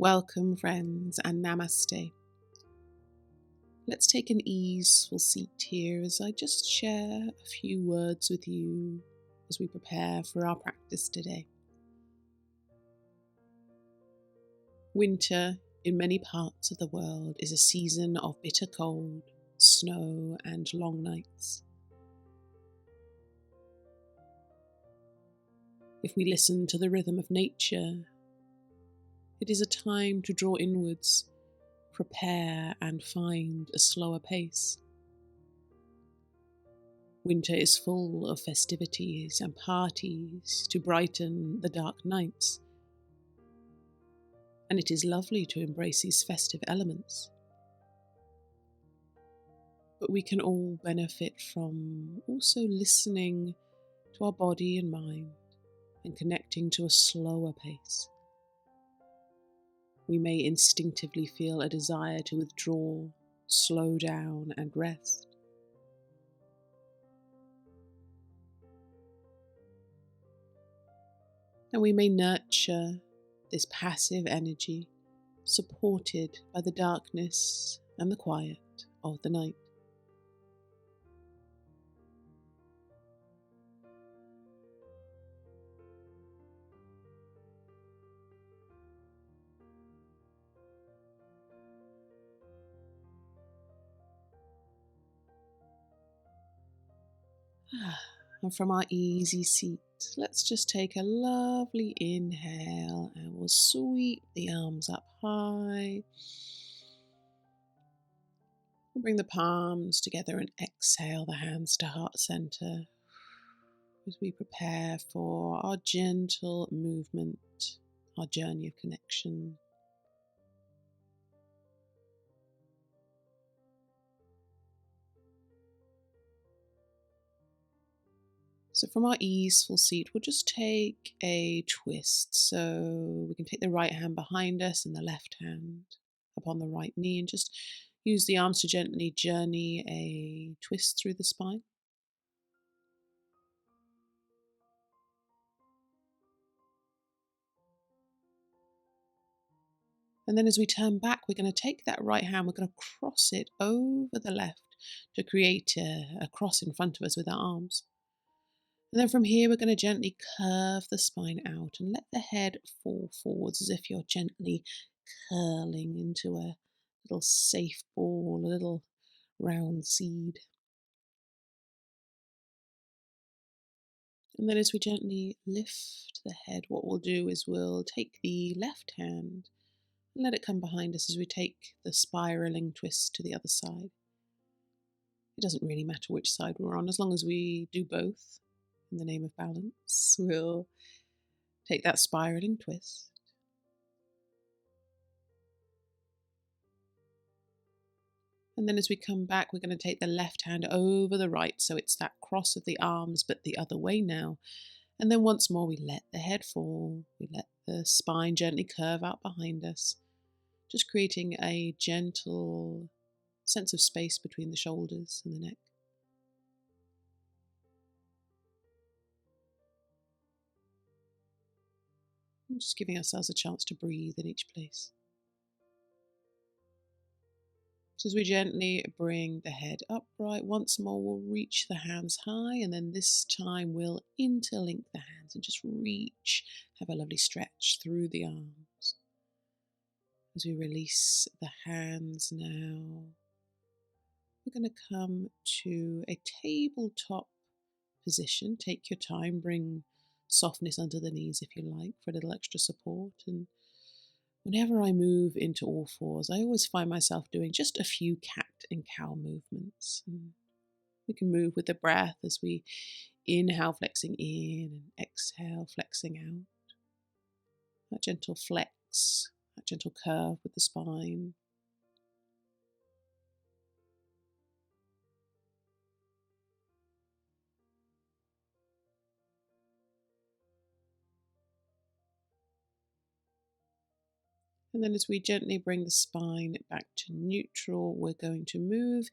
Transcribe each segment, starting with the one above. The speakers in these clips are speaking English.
Welcome, friends, and namaste. Let's take an easeful seat here as I just share a few words with you as we prepare for our practice today. Winter in many parts of the world is a season of bitter cold, snow, and long nights. If we listen to the rhythm of nature, it is a time to draw inwards, prepare, and find a slower pace. Winter is full of festivities and parties to brighten the dark nights, and it is lovely to embrace these festive elements. But we can all benefit from also listening to our body and mind and connecting to a slower pace. We may instinctively feel a desire to withdraw, slow down, and rest. And we may nurture this passive energy supported by the darkness and the quiet of the night. And from our easy seat, let's just take a lovely inhale and we'll sweep the arms up high. We'll bring the palms together and exhale the hands to heart center as we prepare for our gentle movement, our journey of connection. So from our easeful seat, we'll just take a twist. So we can take the right hand behind us and the left hand upon the right knee and just use the arms to gently journey a twist through the spine. And then as we turn back, we're going to take that right hand, we're going to cross it over the left to create a cross in front of us with our arms. And then from here, we're going to gently curve the spine out and let the head fall forwards as if you're gently curling into a little safe ball, a little round seed. And then as we gently lift the head, what we'll do is we'll take the left hand and let it come behind us as we take the spiraling twist to the other side. It doesn't really matter which side we're on, as long as we do both in the name of balance. We'll take that spiraling twist. And then as we come back, we're going to take the left hand over the right, so it's that cross of the arms, but the other way now. And then once more, we let the head fall. We let the spine gently curve out behind us, just creating a gentle sense of space between the shoulders and the neck. And just giving ourselves a chance to breathe in each place. So as we gently bring the head upright, once more we'll reach the hands high, and then this time we'll interlink the hands and just reach, have a lovely stretch through the arms. As we release the hands now, we're going to come to a tabletop position. Take your time, bring softness under the knees if you like for a little extra support. And whenever I move into all fours, I always find myself doing just a few cat and cow movements. We can move with the breath as we inhale, flexing in, and exhale, flexing out. That gentle flex, that gentle curve with the spine. And then as we gently bring the spine back to neutral, we're going to move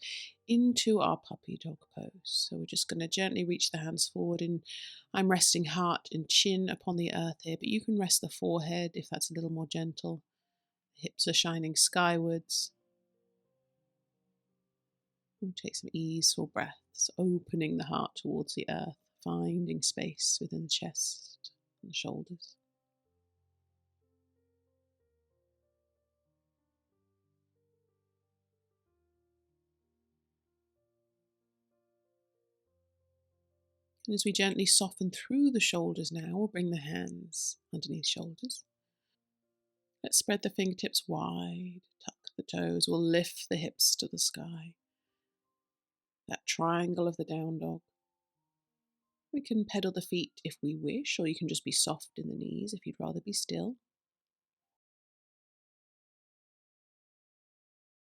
into our puppy dog pose. So we're just going to gently reach the hands forward, and I'm resting heart and chin upon the earth here, but you can rest the forehead if that's a little more gentle. Hips are shining skywards. We'll take some easeful breaths, opening the heart towards the earth, finding space within the chest and the shoulders. And as we gently soften through the shoulders now, we'll bring the hands underneath shoulders. Let's spread the fingertips wide, tuck the toes. We'll lift the hips to the sky. That triangle of the down dog. We can pedal the feet if we wish, or you can just be soft in the knees if you'd rather be still.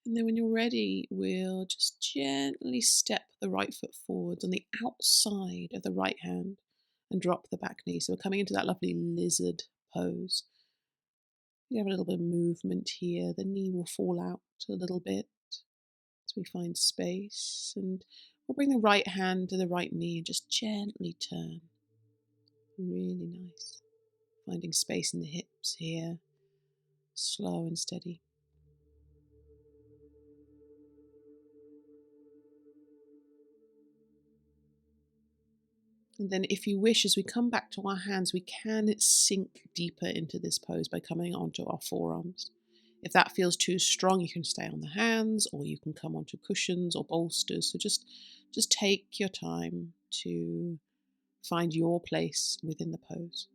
And then when you're ready, we'll just gently step the right foot forwards on the outside of the right hand and drop the back knee. So we're coming into that lovely lizard pose. You have a little bit of movement here. The knee will fall out a little bit as we find space. And we'll bring the right hand to the right knee and just gently turn. Really nice. Finding space in the hips here. Slow and steady. And then if you wish, as we come back to our hands, we can sink deeper into this pose by coming onto our forearms. If that feels too strong, you can stay on the hands, or you can come onto cushions or bolsters. So just take your time to find your place within the pose.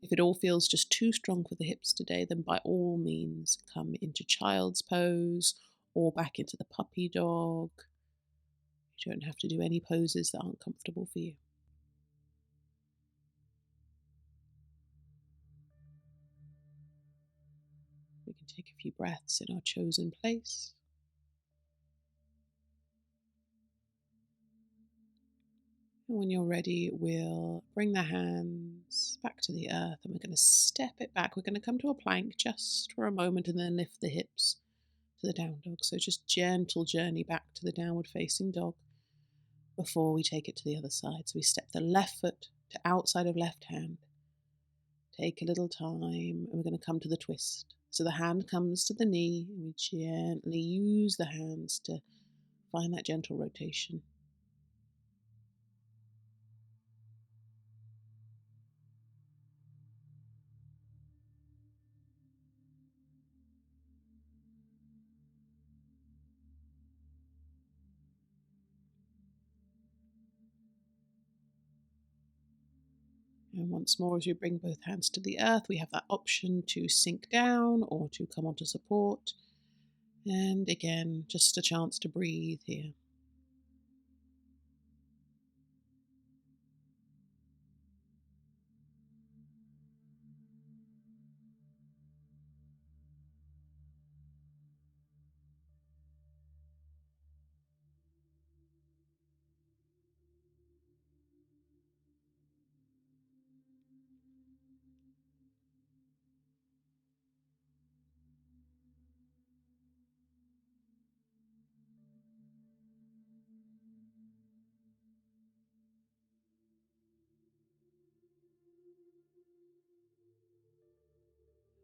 If it all feels just too strong for the hips today, then by all means come into child's pose or back into the puppy dog. You don't have to do any poses that aren't comfortable for you. We can take a few breaths in our chosen place. And when you're ready, we'll bring the hands back to the earth and we're going to step it back. We're going to come to a plank just for a moment and then lift the hips to the down dog. So just gentle journey back to the downward facing dog before we take it to the other side. So we step the left foot to outside of left hand. Take a little time and we're going to come to the twist. So the hand comes to the knee and we gently use the hands to find that gentle rotation. And once more, as you bring both hands to the earth, we have that option to sink down or to come onto support. And again, just a chance to breathe here.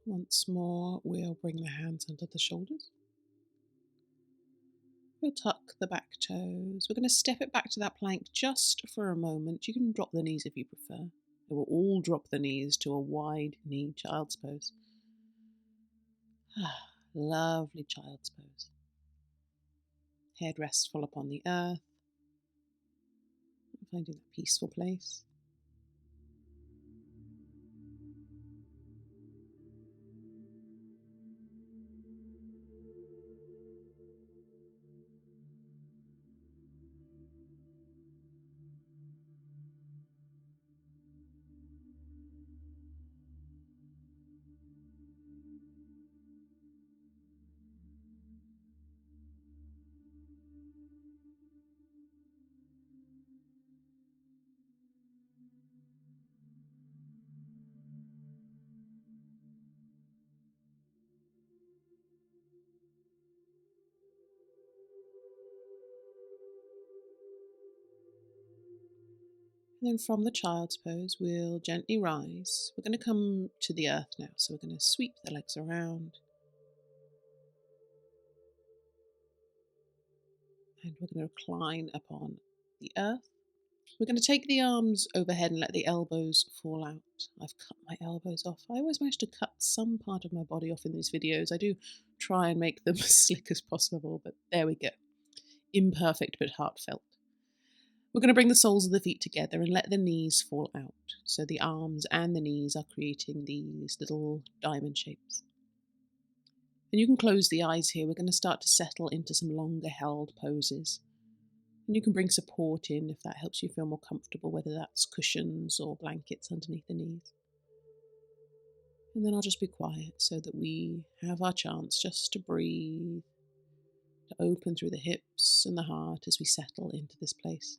Once more, we'll bring the hands under the shoulders. We'll tuck the back toes. We're going to step it back to that plank just for a moment. You can drop the knees if you prefer. We'll all drop the knees to a wide knee child's pose. Lovely child's pose. Head restful upon the earth. Finding that peaceful place. And then from the child's pose, we'll gently rise. We're going to come to the earth now. So we're going to sweep the legs around. And we're going to recline upon the earth. We're going to take the arms overhead and let the elbows fall out. I've cut my elbows off. I always manage to cut some part of my body off in these videos. I do try and make them as slick as possible, but there we go. Imperfect but heartfelt. We're going to bring the soles of the feet together and let the knees fall out. So the arms and the knees are creating these little diamond shapes. And you can close the eyes here. We're going to start to settle into some longer held poses. And you can bring support in if that helps you feel more comfortable, whether that's cushions or blankets underneath the knees. And then I'll just be quiet so that we have our chance just to breathe, to open through the hips and the heart as we settle into this place.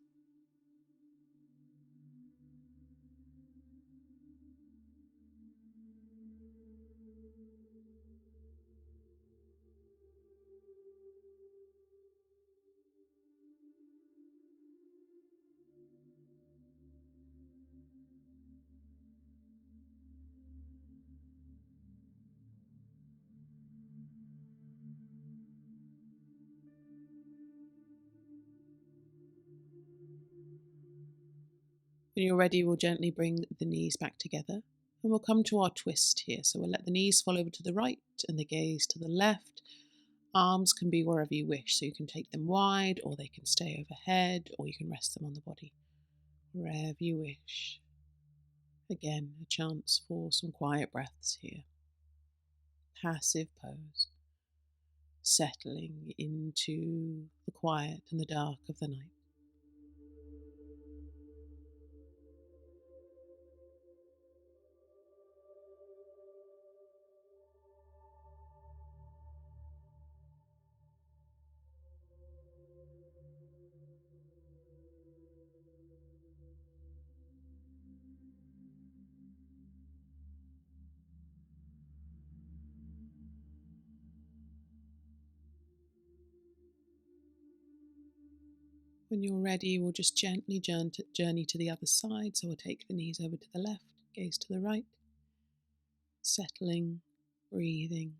When you're ready, we'll gently bring the knees back together and we'll come to our twist here. So we'll let the knees fall over to the right and the gaze to the left. Arms can be wherever you wish, so you can take them wide or they can stay overhead or you can rest them on the body, wherever you wish. Again, a chance for some quiet breaths here. Passive pose, settling into the quiet and the dark of the night. When you're ready, we'll just gently journey to the other side. So we'll take the knees over to the left, gaze to the right, settling, breathing,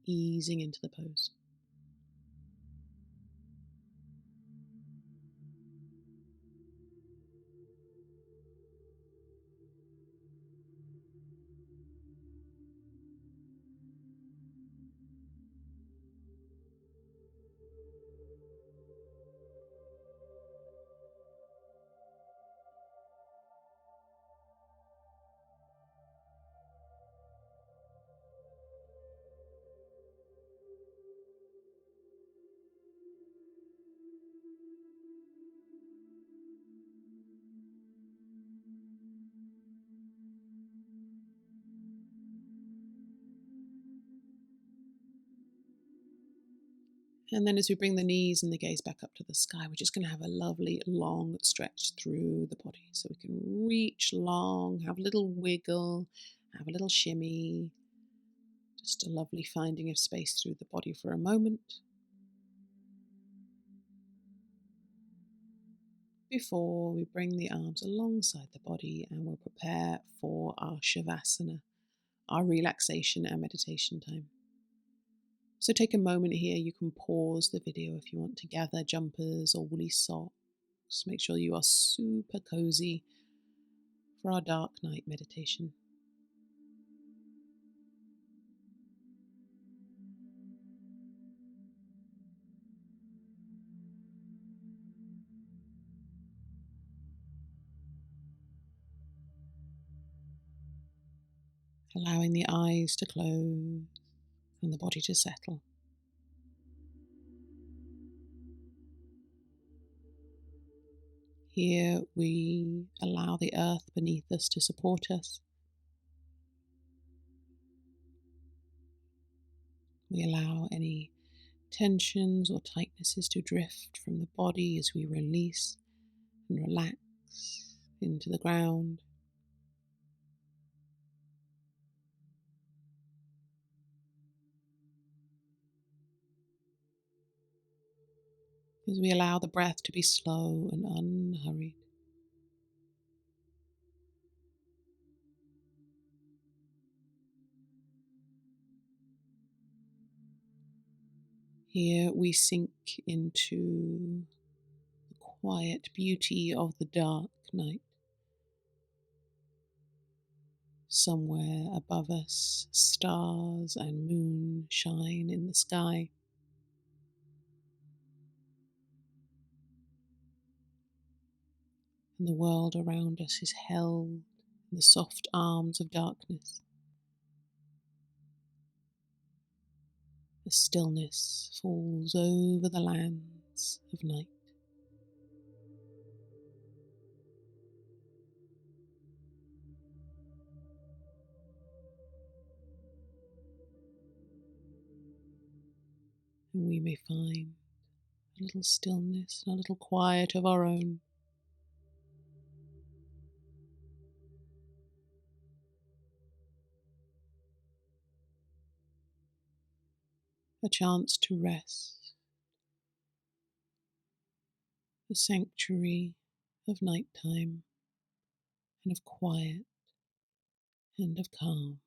easing into the pose. And then as we bring the knees and the gaze back up to the sky, we're just going to have a lovely long stretch through the body. So we can reach long, have a little wiggle, have a little shimmy. Just a lovely finding of space through the body for a moment. Before we bring the arms alongside the body and we'll prepare for our Shavasana, our relaxation and meditation time. So take a moment here. You can pause the video if you want to gather jumpers or woolly socks. Make sure you are super cozy for our dark night meditation. Allowing the eyes to close and the body to settle. Here we allow the earth beneath us to support us. We allow any tensions or tightnesses to drift from the body as we release and relax into the ground. As we allow the breath to be slow and unhurried. Here we sink into the quiet beauty of the dark night. Somewhere above us, stars and moon shine in the sky. And the world around us is held in the soft arms of darkness. The stillness falls over the lands of night. And we may find a little stillness and a little quiet of our own. A chance to rest. The sanctuary of nighttime and of quiet and of calm.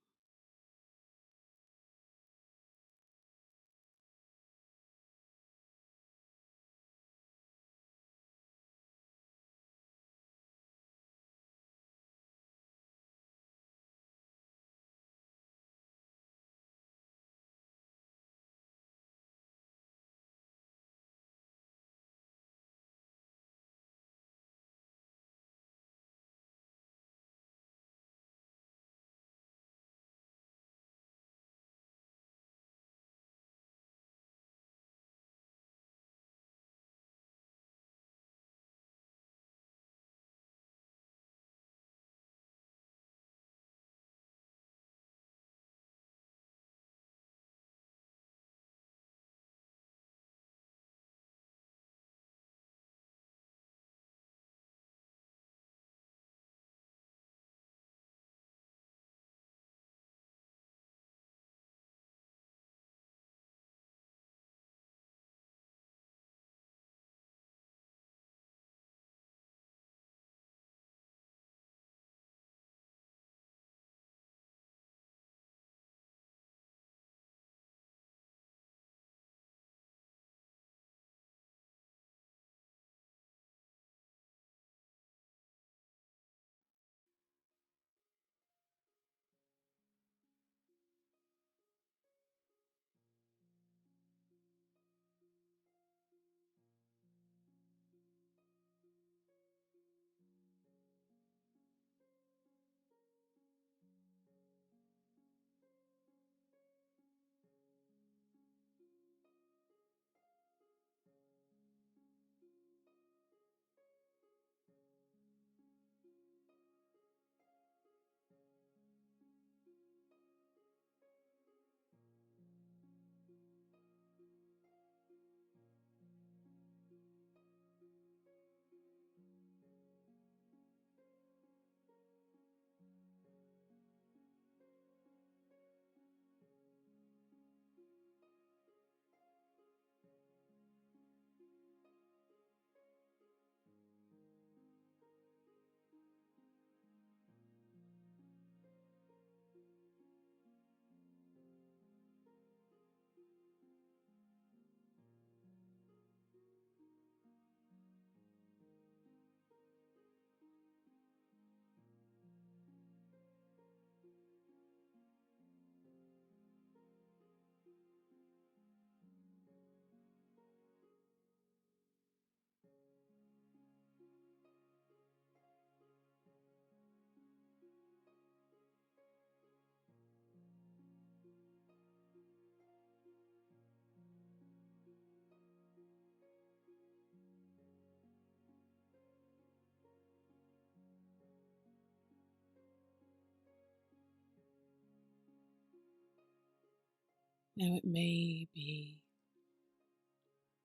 Now it may be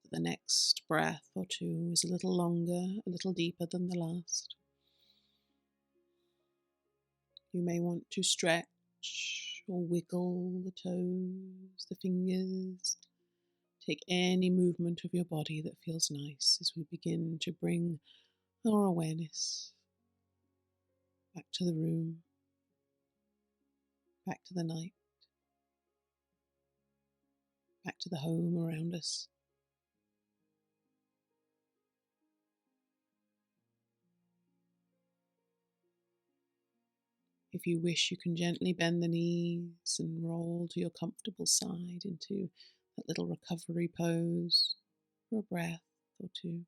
that the next breath or two is a little longer, a little deeper than the last. You may want to stretch or wiggle the toes, the fingers. Take any movement of your body that feels nice as we begin to bring our awareness back to the room, back to the night, back to the home around us. If you wish, you can gently bend the knees and roll to your comfortable side into that little recovery pose for a breath or two.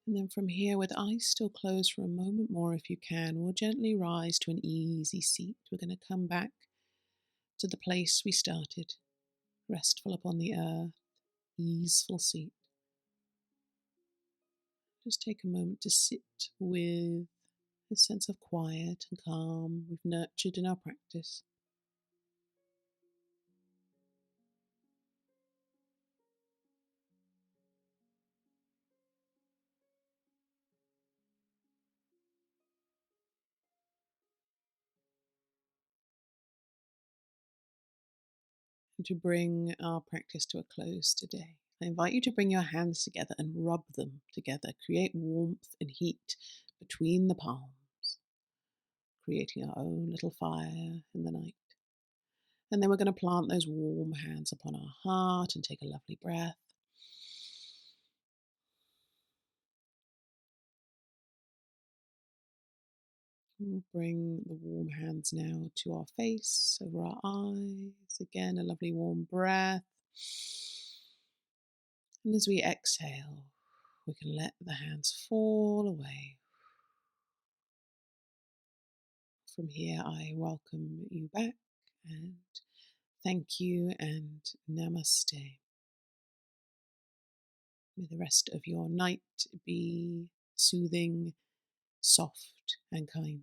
And then from here, with eyes still closed for a moment more if you can, we'll gently rise to an easy seat. We're going to come back to the place we started, restful upon the earth, easeful seat. Just take a moment to sit with a sense of quiet and calm we've nurtured in our practice. And to bring our practice to a close today, I invite you to bring your hands together and rub them together. Create warmth and heat between the palms, creating our own little fire in the night. And then we're going to plant those warm hands upon our heart and take a lovely breath. We'll bring the warm hands now to our face, over our eyes. Again, a lovely warm breath. And as we exhale, we can let the hands fall away. From here, I welcome you back and thank you and namaste. May the rest of your night be soothing, soft, and kind.